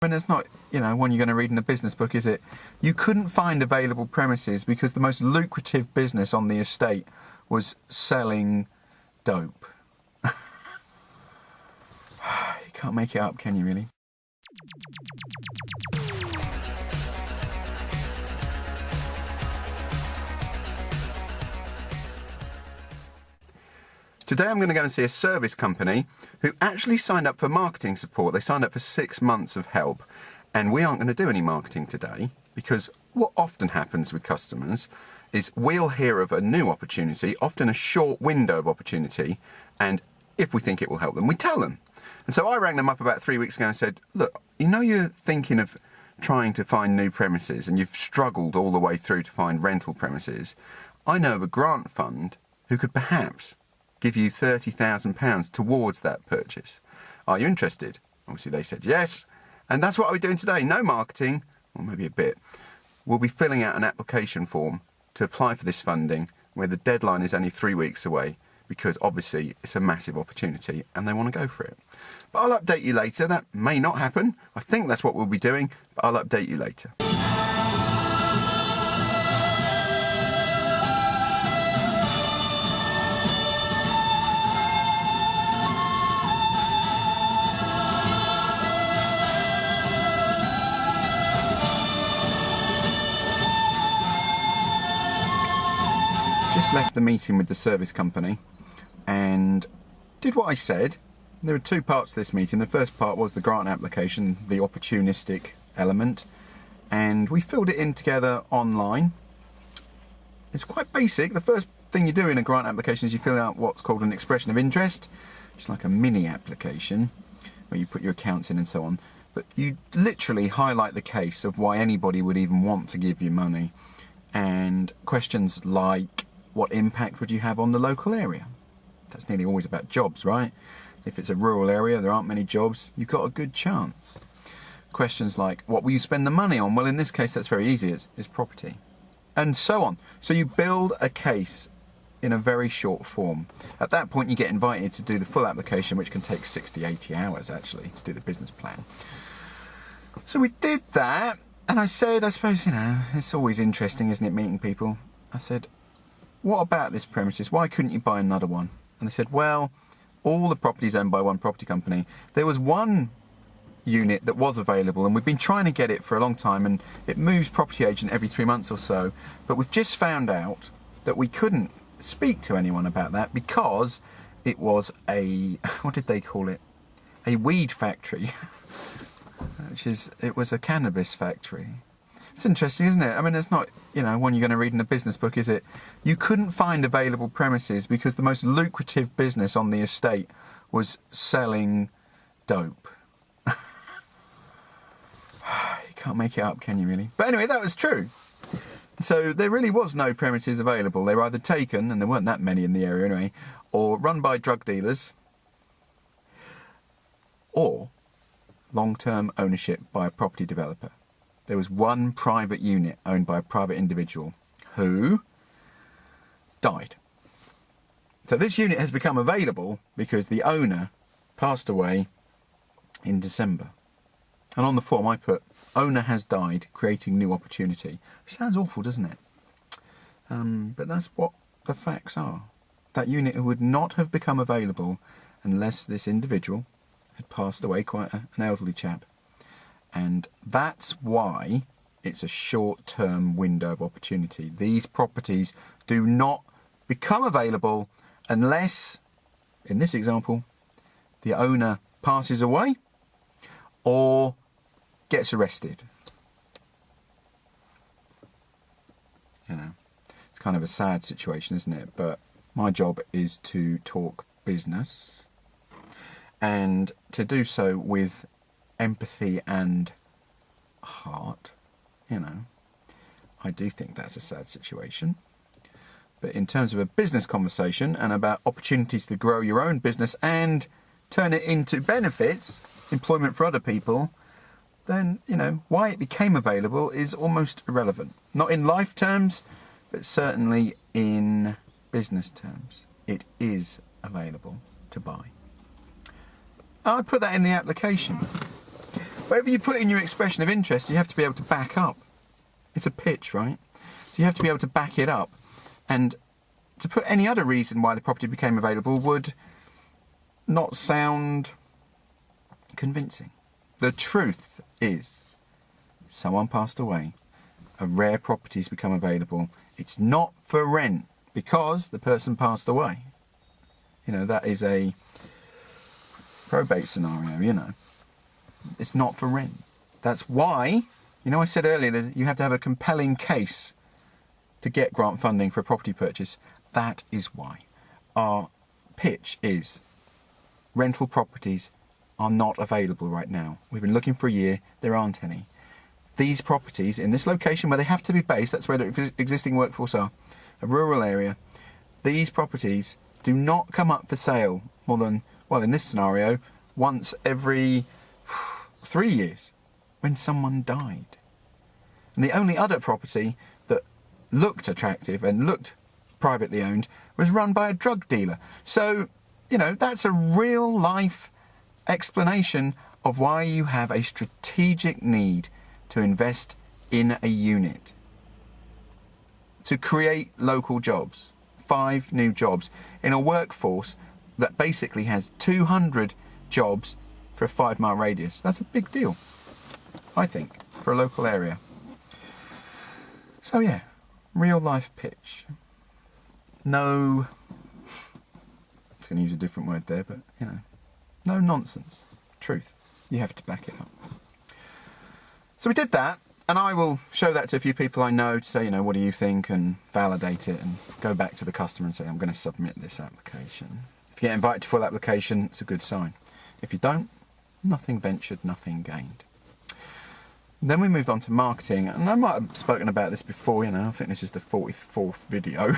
And it's not, one you're going to read in a business book, is it? You couldn't find available premises because the most lucrative business on the estate was selling dope. You can't make it up, can you, really? Today I'm going to go and see a service company who actually signed up for marketing support. They signed up for 6 months of help. And we aren't going to do any marketing today because what often happens with customers is we'll hear of a new opportunity, often a short window of opportunity, and if we think it will help them, we tell them. And so I rang them up about 3 weeks ago and said, look, you're thinking of trying to find new premises and you've struggled all the way through to find rental premises. I know of a grant fund who could perhaps give you £30,000 towards that purchase. Are you interested? Obviously they said yes, and that's what we're doing today. No marketing, or maybe a bit. We'll be filling out an application form to apply for this funding where the deadline is only 3 weeks away because obviously it's a massive opportunity and they want to go for it. But I'll update you later. That may not happen. I think that's what we'll be doing, but I'll update you later. Just left the meeting with the service company and did what I said. There were 2 parts to this meeting. The first part was the grant application, the opportunistic element, and we filled it in together online. It's quite basic. The first thing you do in a grant application is you fill out what's called an expression of interest, which is like a mini application where you put your accounts in and so on. But you literally highlight the case of why anybody would even want to give you money, and questions like, what impact would you have on the local area? That's nearly always about jobs, right? If it's a rural area, there aren't many jobs, you've got a good chance. Questions like, what will you spend the money on? Well, in this case, that's very easy, it's property. And so on. So you build a case in a very short form. At that point, you get invited to do the full application, which can take 60, 80 hours, actually, to do the business plan. So we did that, and I said, I suppose, it's always interesting, isn't it, meeting people? I said, what about this premises? Why couldn't you buy another one? And they said, well, all the properties owned by one property company. There was one unit that was available and we've been trying to get it for a long time, and it moves property agent every 3 months or so. But we've just found out that we couldn't speak to anyone about that because it was a, what did they call it? A weed factory. It was a cannabis factory. It's interesting, isn't it? I mean, it's not, one you're going to read in a business book, is it? You couldn't find available premises because the most lucrative business on the estate was selling dope. You can't make it up, can you, really? But anyway, that was true. So there really was no premises available. They were either taken, and there weren't that many in the area anyway, or run by drug dealers, or long-term ownership by a property developer. There was one private unit owned by a private individual who died. So this unit has become available because the owner passed away in December. And on the form I put, owner has died, creating new opportunity. Which sounds awful, doesn't it? But that's what the facts are. That unit would not have become available unless this individual had passed away, quite an elderly chap. And that's why it's a short-term window of opportunity. These properties do not become available unless, in this example, the owner passes away or gets arrested. It's kind of a sad situation, isn't it? But my job is to talk business and to do so with empathy and heart. I do think that's a sad situation. But in terms of a business conversation and about opportunities to grow your own business and turn it into benefits, employment for other people, then, why it became available is almost irrelevant. Not in life terms, but certainly in business terms. It is available to buy. I put that in the application. Whatever you put in your expression of interest, you have to be able to back up. It's a pitch, right? So you have to be able to back it up. And to put any other reason why the property became available would not sound convincing. The truth is, someone passed away, a rare property's become available. It's not for rent because the person passed away. You know, that is a probate scenario, you know. It's not for rent. That's why, you know, I said earlier that you have to have a compelling case to get grant funding for a property purchase. That is why. Our pitch is rental properties are not available right now. We've been looking for a year, there aren't any. These properties in this location where they have to be based, that's where the existing workforce are, a rural area, these properties do not come up for sale more than, well, in this scenario, once every 3 years when someone died. And the only other property that looked attractive and looked privately owned was run by a drug dealer. So, you know, that's a real life explanation of why you have a strategic need to invest in a unit, to create local jobs, 5 new jobs in a workforce that basically has 200 jobs for a 5-mile radius. That's a big deal, I think, for a local area. So yeah, real life pitch. No, I was going to use a different word there, but you know, no nonsense. Truth. You have to back it up. So we did that, and I will show that to a few people I know to say, you know, what do you think, and validate it, and go back to the customer and say, I'm going to submit this application. If you get invited to full application, it's a good sign. If you don't, nothing ventured, nothing gained. Then we moved on to marketing, and I might have spoken about this before, you know, I think this is the 44th video.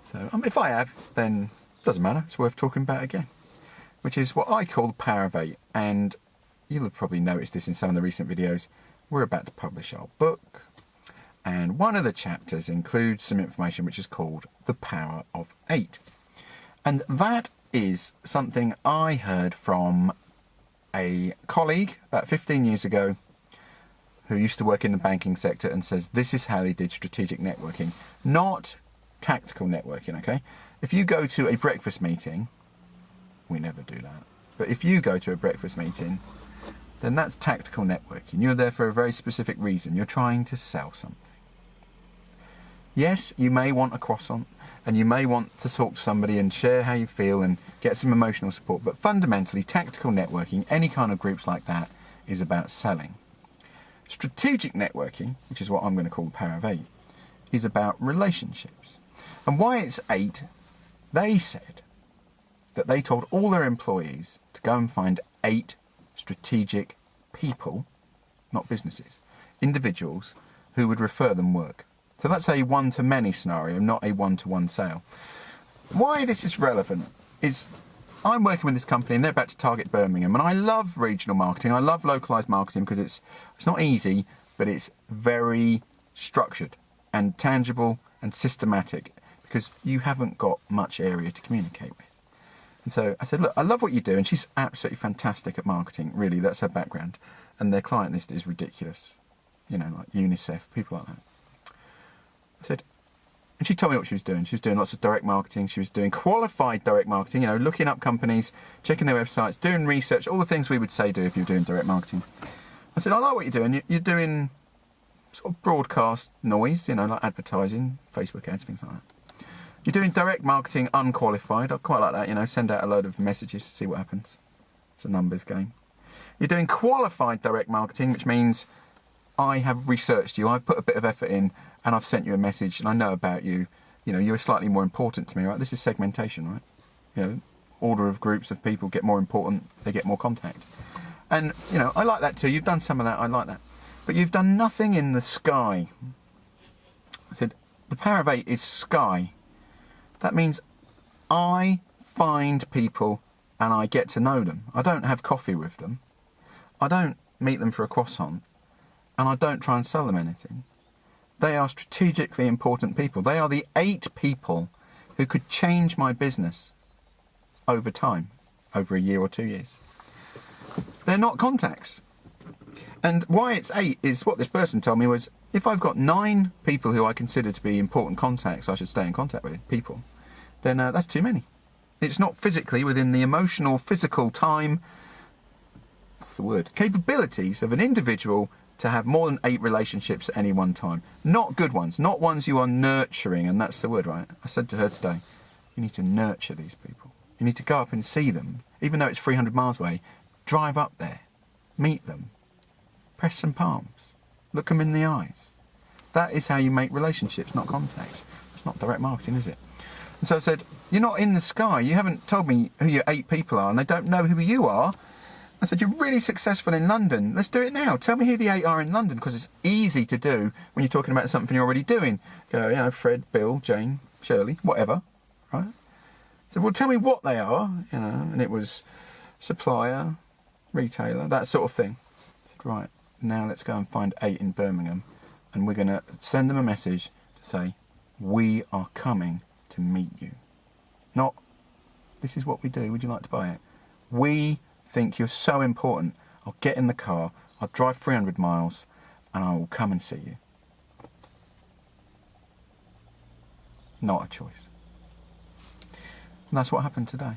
So if I have, then it doesn't matter, it's worth talking about again. Which is what I call the power of 8, and you'll have probably noticed this in some of the recent videos. We're about to publish our book, and one of the chapters includes some information which is called the power of 8. And that is something I heard from a colleague about 15 years ago who used to work in the banking sector and says this is how they did strategic networking, not tactical networking, okay? If you go to a breakfast meeting, we never do that, but if you go to a breakfast meeting, then that's tactical networking. You're there for a very specific reason. You're trying to sell something. Yes, you may want a croissant, and you may want to talk to somebody and share how you feel and get some emotional support, but fundamentally, tactical networking, any kind of groups like that, is about selling. Strategic networking, which is what I'm going to call the power of 8, is about relationships. And why it's 8, they said that they told all their employees to go and find 8 strategic people, not businesses, individuals who would refer them work. So that's a one-to-many scenario, not a one-to-one sale. Why this is relevant is I'm working with this company and they're about to target Birmingham, and I love regional marketing, I love localised marketing because it's not easy, but it's very structured and tangible and systematic because you haven't got much area to communicate with. And so I said, look, I love what you do, and she's absolutely fantastic at marketing, really, that's her background. And their client list is ridiculous, you know, like UNICEF, people like that. I said, and she told me what she was doing. She was doing lots of direct marketing, she was doing qualified direct marketing, you know, looking up companies, checking their websites, doing research, all the things we would say do if you're doing direct marketing. I said, I like what you're doing. You're doing sort of broadcast noise, you know, like advertising, Facebook ads, things like that. You're doing direct marketing unqualified. I quite like that, you know, send out a load of messages to see what happens. It's a numbers game. You're doing qualified direct marketing, which means I have researched you, I've put a bit of effort in, and I've sent you a message, and I know about you. You know, you're slightly more important to me, right? This is segmentation, right? You know, order of groups of people get more important, they get more contact. And, you know, I like that too. You've done some of that, I like that. But you've done nothing in the sky. I said, the power of 8 is sky. That means I find people and I get to know them. I don't have coffee with them. I don't meet them for a croissant. And I don't try and sell them anything. They are strategically important people. They are the 8 people who could change my business over time, over a year or 2 years. They're not contacts. And why it's 8 is what this person told me was, if I've got 9 people who I consider to be important contacts I should stay in contact with, people, then that's too many. It's not physically within the emotional, physical time, what's the word, capabilities of an individual to have more than 8 relationships at any one time. Not good ones, not ones you are nurturing, and that's the word, right? I said to her today, you need to nurture these people. You need to go up and see them, even though it's 300 miles away. Drive up there, meet them, press some palms, look them in the eyes. That is how you make relationships, not contacts. It's not direct marketing, is it? And so I said, you're not in the sky. You haven't told me who your 8 people are, and they don't know who you are. I said, you're really successful in London. Let's do it now. Tell me who the 8 are in London, because it's easy to do when you're talking about something you're already doing. Go, you know, Fred, Bill, Jane, Shirley, whatever, right? So, well, tell me what they are, you know, and it was supplier, retailer, that sort of thing. I said, right, now let's go and find 8 in Birmingham, and we're going to send them a message to say, we are coming to meet you. Not, this is what we do, would you like to buy it? We think you're so important, I'll get in the car, I'll drive 300 miles, and I will come and see you. Not a choice. And that's what happened today.